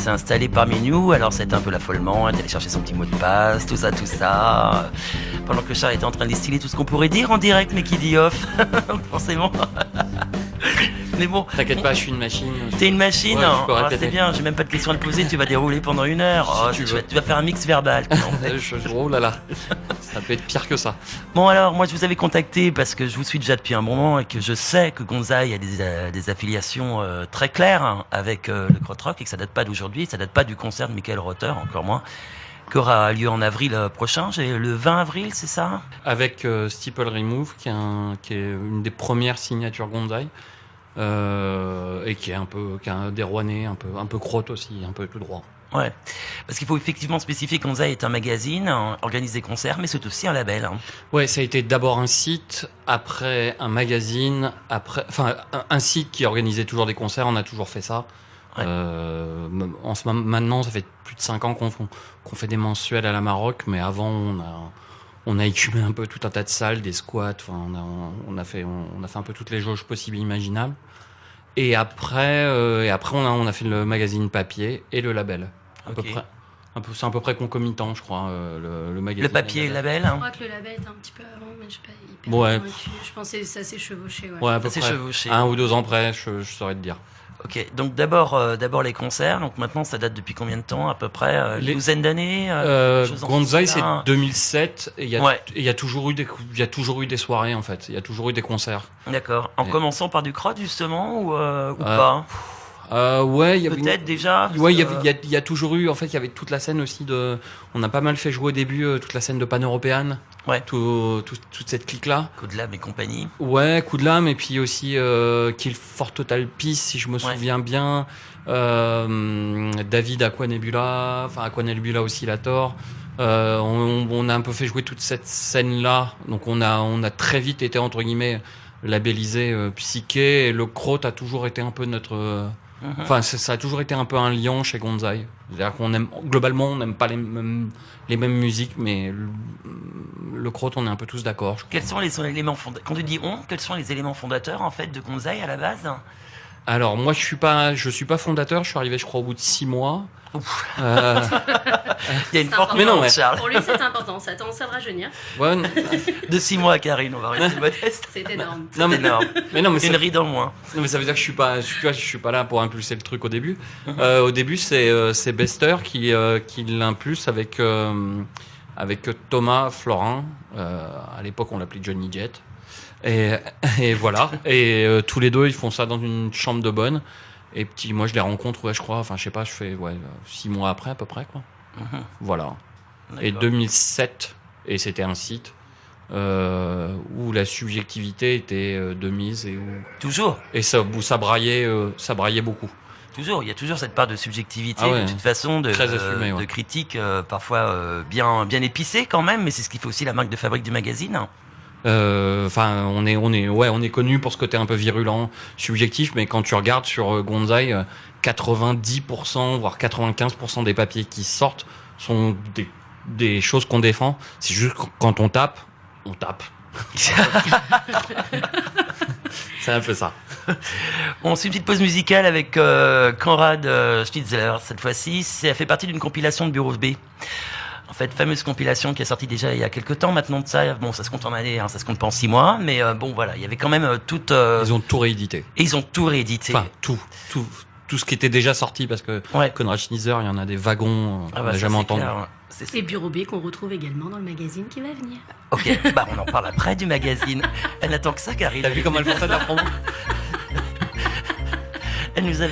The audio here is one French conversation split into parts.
s'est installé parmi nous. Alors c'était un peu l'affolement, elle est allée chercher son petit mot de passe, tout ça. Pendant que Charles était en train de distiller tout ce qu'on pourrait dire en direct, mais qui dit off, forcément. Mais bon. T'inquiète pas, je suis une machine. T'es une machine, ouais, c'est bien, j'ai même pas de questions à te poser, tu vas dérouler pendant 1 heure. Si tu vas faire un mix verbal. Oh là là, ça peut être pire que ça. Bon alors, moi je vous avais contacté parce que je vous suis déjà depuis un moment et que je sais que Gonzaï a des affiliations très claires avec le krautrock et que ça date pas d'aujourd'hui, ça date pas du concert de Michael Rother, encore moins, qui aura lieu en avril prochain, le 20 avril, c'est ça ? Avec Steeple Remove, qui est une des premières signatures Gonzaï. Et qui est des Rouennais, un peu crotte aussi, un peu tout droit. Ouais, parce qu'il faut effectivement spécifier que Gonzaï est un magazine, organise des concerts, mais c'est aussi un label. Ouais, ça a été d'abord un site, après un magazine, un site qui organisait toujours des concerts, on a toujours fait ça. Ouais. Maintenant, ça fait plus de 5 ans qu'on fait des mensuels à la Maroc, mais avant, on a écumé un peu tout un tas de salles, des squats, on a fait un peu toutes les jauges possibles et imaginables. Et après, on a fait le magazine papier et le label. À peu près. C'est à peu près concomitant, je crois, le magazine. Le papier et le label. Je crois que le label était un petit peu avant, mais je suis pas hyper convaincue. Je pensais que ça s'est chevauché. Ouais, à peu près. Chevauché. 1 ou 2 ans près, je saurais te dire. Ok, donc d'abord les concerts. Donc maintenant, ça date depuis combien de temps à peu près une douzaine d'années Gonzaï, c'est 2007 et il y a toujours eu des soirées en fait. Il y a toujours eu des concerts. D'accord. En commençant par du crowd justement ou pas ouais, il y avait peut-être déjà. Ouais, il y a toujours eu. En fait, il y avait toute la scène aussi de. On a pas mal fait jouer au début toute la scène de Pan-Européenne. Ouais. Toute cette clique là. Coup de lame et compagnie. Ouais, coup de lame et puis aussi Kill for Total Peace si je me souviens bien. David Aquanebula, Aquanebula Oscillator. On a un peu fait jouer toute cette scène là. Donc on a très vite été entre guillemets labellisé psyché. Et le Kraut a toujours été un peu notre. Enfin, ça a toujours été un peu un lion chez Gonzaï. C'est-à-dire globalement, on n'aime pas les mêmes musiques, mais le Kraut, on est un peu tous d'accord. Quels sont les éléments fondateurs ? Quand tu dis on, quels sont les éléments fondateurs en fait de Gonzaï à la base ? Alors moi, je suis pas fondateur. Je suis arrivé, je crois, au bout de 6 mois. Il y a une forte Charles. Pour lui, c'est important. Ça tend à rajeunir. Ouais. De 6 mois à Karine, on va rester modeste. C'est énorme. Non, énorme. Mais non, mais une ride en moins. Non, mais ça veut dire que je suis pas là pour impulser le truc au début. Au début, c'est Bester qui l'impulse avec Thomas Florin. À l'époque, on l'appelait Johnny Jet. Et voilà. Et tous les deux, ils font ça dans une chambre de bonne. Et moi, je les rencontre, je crois. Enfin, je sais pas, je fais 6 mois après à peu près, quoi. Voilà. D'accord. Et 2007, et c'était un site où la subjectivité était de mise et toujours. Et où ça braillait beaucoup. Toujours, il y a toujours cette part de subjectivité, de toute façon, de critique, parfois bien épicée quand même, mais c'est ce qui fait aussi la marque de fabrique du magazine. On est connu pour ce côté un peu virulent, subjectif, mais quand tu regardes sur Gonzaï, 90% voire 95% des papiers qui sortent sont des choses qu'on défend. C'est juste quand on tape. C'est un peu ça. On suit une petite pause musicale avec Konrad Schnitzler cette fois-ci. Ça fait partie d'une compilation de Bureau B. En fait, fameuse compilation qui est sortie déjà il y a quelques temps maintenant de ça. Bon, ça se compte en années, ça se compte pas en 6 mois, mais bon voilà, il y avait quand même toute. Ils ont tout réédité. Et ils ont tout réédité. Enfin, tout ce qui était déjà sorti parce que Konrad Schnitzler, il y en a des wagons, on n'a jamais entendu. Clair, et Bureau B qu'on retrouve également dans le magazine qui va venir. Ok, on en parle après du magazine. Elle n'attend que ça, Karine. T'as vu comment elle fait ça de la promo? Elle nous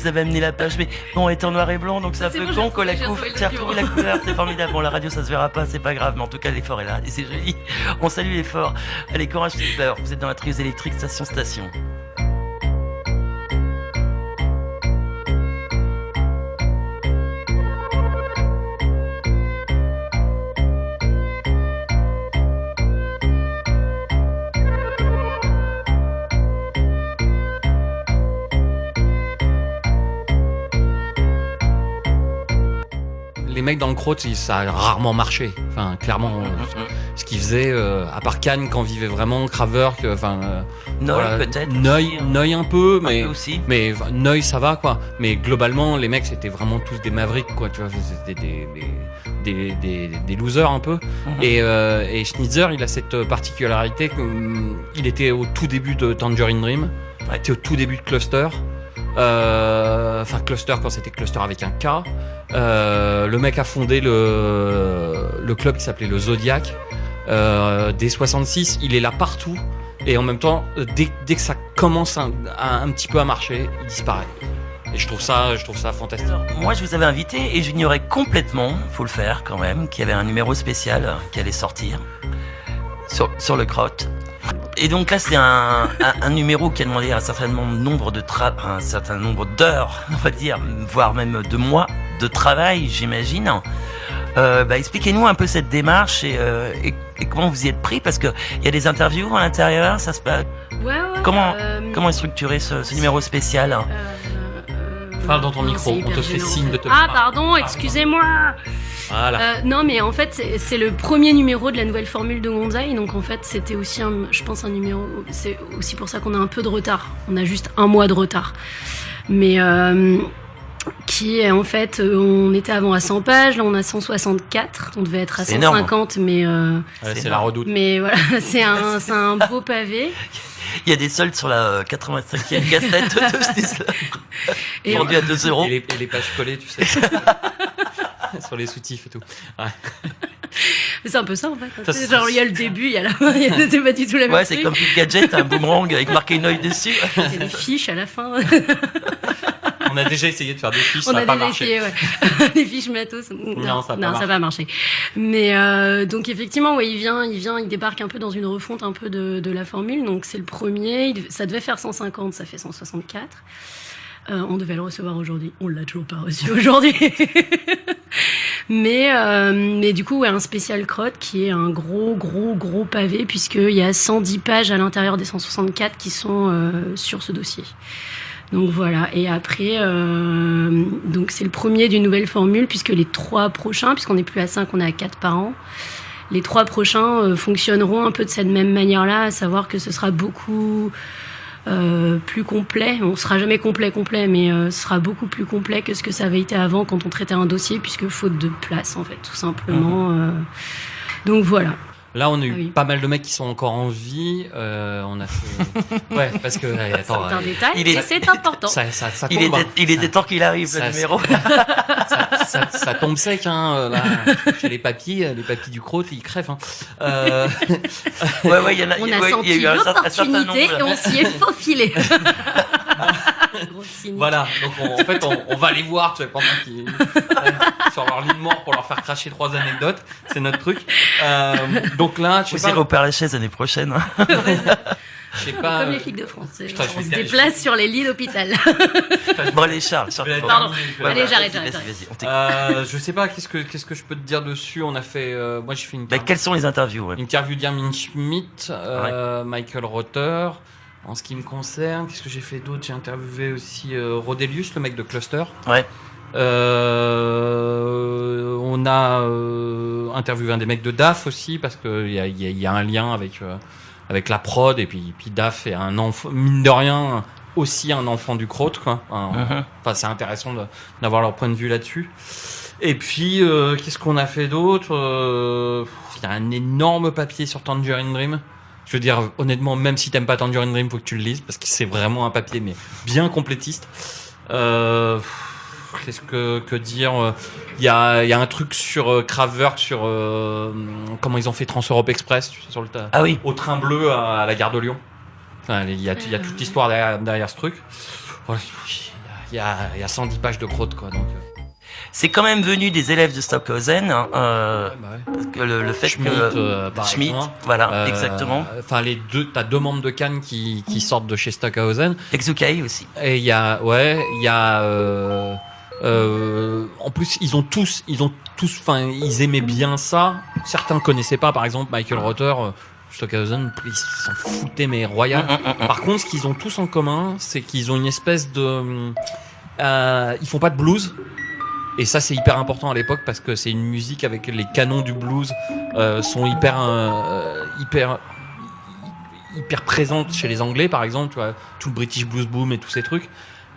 avait amené la page, mais bon, elle est en noir et blanc, donc c'est un peu con qu'on la couvre. Tiens, retrouvé la couleur, c'est formidable. Bon, la radio, ça se verra pas, c'est pas grave, mais en tout cas, l'effort est là, et c'est joli. On salue l'effort. Allez, courage, Schnitzler. Vous êtes dans la trieuse électrique station. Les mecs dans le Kraut, ça a rarement marché. Enfin, clairement, ce qu'ils faisaient, à part Cannes, quand vivait vraiment, Kraftwerk, Neu peut-être. Neu un peu, mais peu aussi. mais Neu ça va quoi. Mais globalement, les mecs c'était vraiment tous des mavericks quoi. Tu vois, c'était des losers un peu. Et Schnitzer, il a cette particularité qu'il était au tout début de Tangerine Dream. Il était au tout début de Cluster. Enfin Cluster quand c'était Cluster avec un K. Le mec a fondé le club qui s'appelait le Zodiac. Dès 66, il est là partout et en même temps, dès que ça commence un petit peu à marcher, il disparaît. Et je trouve ça fantastique. Moi, je vous avais invité et j'ignorais complètement, faut le faire quand même, qu'il y avait un numéro spécial qui allait sortir sur le Kraut. Et donc là, c'est un numéro qui a demandé un certain nombre d'heures, on va dire, voire même de mois de travail, j'imagine. Expliquez-nous un peu cette démarche et comment vous y êtes pris, parce que il y a des interviews à l'intérieur, ça se passe. Ouais. Comment est structuré ce numéro spécial? Parle dans ton micro, on te fait signe de te Ah pardon, excusez-moi. Voilà. Non mais en fait c'est le premier numéro de la nouvelle formule de Gonzai, donc en fait c'était aussi je pense un numéro, c'est aussi pour ça qu'on a un peu de retard, on a juste un mois de retard, mais qui est en fait, on était avant à 100 pages, là on a 164, on devait être à 150, mais c'est la redoute. Mais voilà, c'est un beau pavé. Il y a des soldes sur la 85e cassette de Schnitzer. Vendu à 2 €. Et les pages collées, tu sais. Sur les soutifs et tout. Ouais. C'est un peu ça en fait. Genre il y a le début, il y a la fin, c'est pas du tout la même chose. Ouais, c'est comme Pete Gadget, un boomerang avec marqué une œil dessus. Il y a des fiches à la fin. On a déjà essayé de faire des fiches, ça n'a pas marché. Essayé, ouais. Des fiches matos. Non, ça n'a pas marché. Mais donc effectivement, ouais, il débarque un peu dans une refonte un peu de la formule. Donc c'est le premier. Ça devait faire 150, ça fait 164. On devait le recevoir aujourd'hui. On l'a toujours pas reçu aujourd'hui. Mais du coup, ouais, un spécial crotte qui est un gros pavé, puisqu'il y a 110 pages à l'intérieur des 164 qui sont sur ce dossier. Donc voilà, et après, donc c'est le premier d'une nouvelle formule, puisque les 3 prochains, puisqu'on n'est plus à 5, on est à 4 par an, les 3 prochains fonctionneront un peu de cette même manière-là, à savoir que ce sera beaucoup plus complet. On sera jamais complet, mais ce sera beaucoup plus complet que ce que ça avait été avant quand on traitait un dossier, puisque faute de place, en fait, tout simplement. Donc voilà. Là, on a eu pas mal de mecs qui sont encore en vie. On a fait... Ouais, parce que... Attends, c'est un détail, c'est important. Ça tombe, il était temps qu'il arrive, le numéro. Ça tombe sec, hein. Là, chez les papis du Kraut, ils crèvent. Hein. Ouais, il y en a. On a senti l'opportunité et on s'y est faufilé. Voilà, donc en fait, on va les voir, tu sais, pendant qu'ils sur leur lit de mort pour leur faire cracher 3 anecdotes. C'est notre truc. Donc là, je sais pas. Vous irez au Père-Lachaise l'année prochaine. Je sais pas. Comme les flics de France. Putain, on se déplace sur les lits d'hôpital. Bon, allez, Charles. Pardon. Allez, j'arrête. Vas-y. Je sais pas, qu'est-ce que je peux te dire dessus? On a fait, moi j'ai fait une. Quelles sont les interviews? Une interview d'Irmin Schmidt, Michael Rother. En ce qui me concerne, qu'est-ce que j'ai fait d'autre? J'ai interviewé aussi Rodelius, le mec de Cluster. Ouais. On a interviewé un des mecs de DAF aussi, parce qu'il y a un lien avec la prod, et puis DAF est un enfant, mine de rien, aussi un enfant du Kraut, quoi. Enfin, c'est intéressant d'avoir leur point de vue là-dessus. Et puis, qu'est-ce qu'on a fait d'autre? Il y a un énorme papier sur Tangerine Dream. Je veux dire, honnêtement, même si t'aimes pas Tangerine Dream, faut que tu le lises, parce que c'est vraiment un papier, mais bien complétiste. Qu'est-ce que dire? Il y a un truc sur Kraftwerk, sur comment ils ont fait Trans-Europe Express, tu sais, sur au train bleu à la gare de Lyon. Enfin, il y a toute l'histoire derrière ce truc. Voilà, il y a 110 pages de Kraut, quoi. Donc. C'est quand même venu des élèves de Stockhausen, parce que le fait Schmidt, que Schmidt, voilà, exactement. Enfin, t'as 2 membres de Cannes qui sortent de chez Stockhausen. Exukai aussi. Et il y a en plus, ils ont tous, enfin, ils aimaient bien ça. Certains connaissaient pas, par exemple, Michael Rother, Stockhausen, ils s'en foutaient, mais royal. Par contre, ce qu'ils ont tous en commun, c'est qu'ils ont une espèce de, ils font pas de blues. Et ça, c'est hyper important à l'époque parce que c'est une musique avec les canons du blues sont hyper présentes chez les Anglais, par exemple. Tu vois, tout le British Blues Boom et tous ces trucs.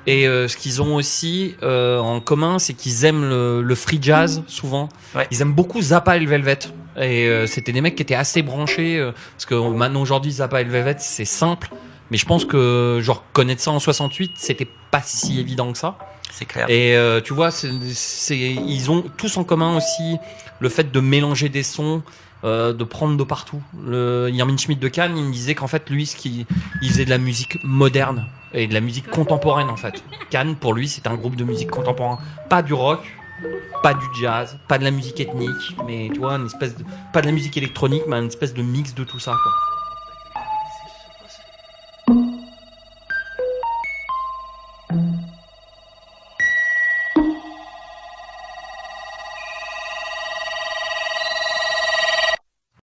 Et ce qu'ils ont aussi en commun, c'est qu'ils aiment le free jazz souvent. Ouais. Ils aiment beaucoup Zappa et le Velvet. Et c'était des mecs qui étaient assez branchés parce que maintenant aujourd'hui Zappa et le Velvet c'est simple, mais je pense que genre connaître ça en 68, c'était pas si évident que ça. C'est clair. Et tu vois, ils ont tous en commun aussi le fait de mélanger des sons. De prendre de partout. Yermin Schmidt de Cannes, il me disait qu'en fait, lui, il faisait de la musique moderne et de la musique contemporaine, en fait. Cannes, pour lui, c'est un groupe de musique contemporain. Pas du rock, pas du jazz, pas de la musique ethnique, mais tu vois, une espèce de, pas de la musique électronique, mais une espèce de mix de tout ça, quoi.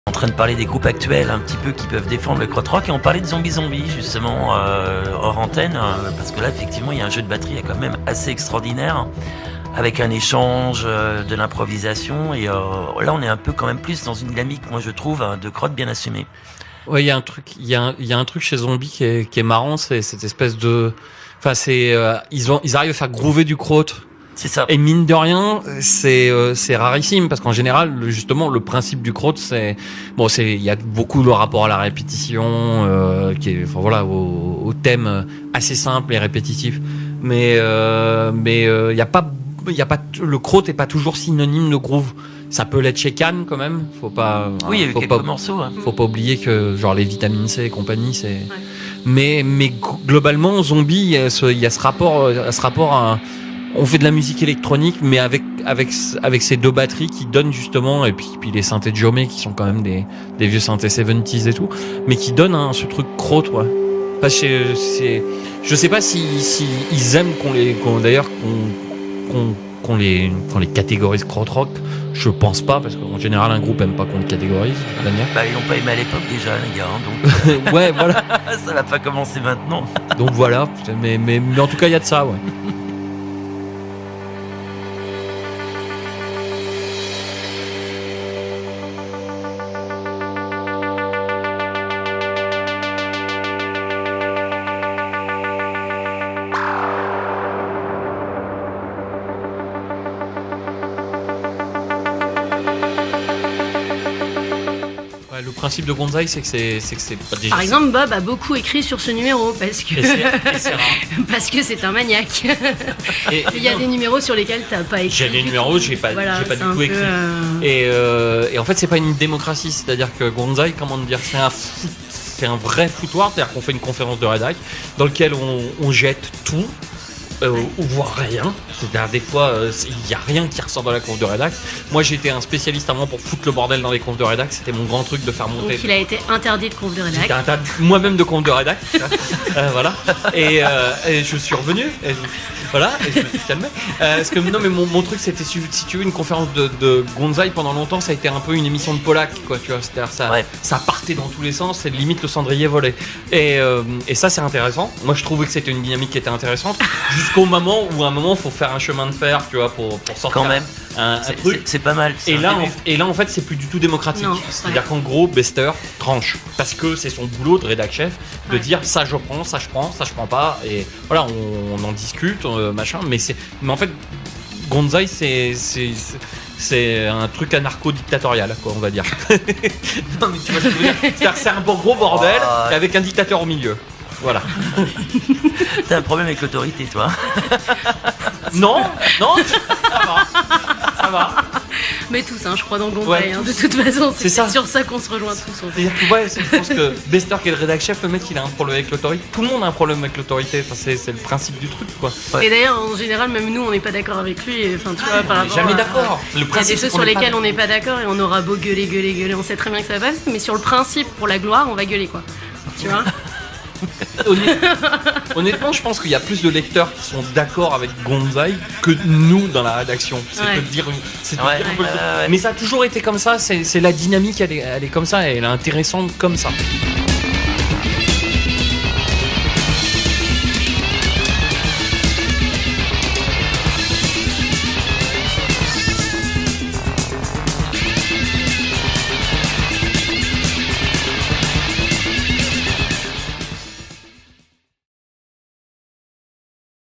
En train de parler des groupes actuels un petit peu qui peuvent défendre le krautrock et on parlait de Zombie justement hors antenne parce que là effectivement il y a un jeu de batterie quand même assez extraordinaire avec un échange de l'improvisation et là on est un peu quand même plus dans une dynamique moi je trouve de krautrock bien assumée. Ouais, il y a un truc chez Zombie qui est marrant, c'est cette espèce de, enfin ils arrivent à faire groover du kraut. C'est ça. Et mine de rien, c'est rarissime parce qu'en général, justement, le principe du kraut, il y a beaucoup de rapport à la répétition, qui est, enfin voilà, au thème assez simple et répétitif. Mais il y a pas, le kraut est pas toujours synonyme de groove. Ça peut l'être chez Cannes quand même. Faut pas. Oui, il y a eu quelques morceaux. Hein. Faut pas oublier que genre les vitamines C et compagnie, c'est. Ouais. Mais globalement, Zombie, il y a ce rapport à on fait de la musique électronique, mais avec ces deux batteries qui donnent justement, et puis les synthés de Jomé qui sont quand même des vieux synthés 70s et tout, mais qui donnent ce truc kraut, ouais. Enfin, je sais pas si ils aiment qu'on les catégorise krautrock. Je pense pas, parce qu'en général un groupe aime pas qu'on le catégorise, de toute manière. Bah ils l'ont pas aimé à l'époque déjà les gars, hein, donc. Ouais, voilà. Ça va pas commencer maintenant. Donc voilà, mais en tout cas il y a de ça, ouais. Le principe de Gonzai, c'est que c'est pas déjà. Par exemple, Bob a beaucoup écrit sur ce numéro parce que c'est rare. parce que c'est un maniaque. Il y a des numéros sur lesquels t'as pas écrit. J'ai des numéros, j'ai pas du tout écrit. Et en fait, c'est pas une démocratie, c'est-à-dire que Gonzai, comment dire, c'est un vrai foutoir, c'est-à-dire qu'on fait une conférence de rédac dans lequel on jette tout. Ou voire rien, c'est-à-dire des fois il y a rien qui ressort dans la conf de rédac. Moi j'étais un spécialiste avant pour foutre le bordel dans les confs de rédac, c'était mon grand truc de faire monter. Donc il a été interdit de conf de rédac. J'étais interdit moi-même de conf de rédac. Voilà. Et je suis revenu. Voilà, et je me suis calmé. Parce que non mais mon truc c'était si tu veux une conférence de Gonzai pendant longtemps ça a été un peu une émission de Pollack quoi, tu vois, c'est-à-dire ça partait dans tous les sens, c'est limite le cendrier volé. Et ça c'est intéressant. Moi je trouvais que c'était une dynamique qui était intéressante. Jusqu'au moment où à un moment faut faire un chemin de fer, tu vois, pour sortir quand même un truc. C'est pas mal. Et là en fait c'est plus du tout démocratique. C'est-à-dire qu'en gros Bester tranche parce que c'est son boulot de rédac chef de dire ça je prends, ça je prends pas et voilà on en discute machin. Mais en fait Gonzai c'est un truc anarcho-dictatorial quoi on va dire. Non mais tu vois ce que je veux dire. C'est-à-dire que c'est un gros bordel avec un dictateur au milieu. Voilà. T'as un problème avec l'autorité, toi? Non, ça va. Mais tous, je crois dans Gonzai, de toute façon, c'est sur ça qu'on se rejoint tous. C'est-à-dire que je pense que Bester qui est le rédac chef, le mec il a un problème avec l'autorité. Tout le monde a un problème avec l'autorité, enfin, c'est le principe du truc quoi. Ouais. Et d'ailleurs, en général, même nous, on n'est pas d'accord avec lui. Enfin, tu vois, par rapport jamais d'accord. Il y a des choses sur lesquelles on n'est pas d'accord et on aura beau gueuler, on sait très bien que ça passe, mais sur le principe, pour la gloire, on va gueuler quoi. Tu vois. Honnêtement, je pense qu'il y a plus de lecteurs qui sont d'accord avec Gonzai que nous dans la rédaction. C'est de dire, mais ça a toujours été comme ça. C'est la dynamique, elle est comme ça, et elle est intéressante comme ça.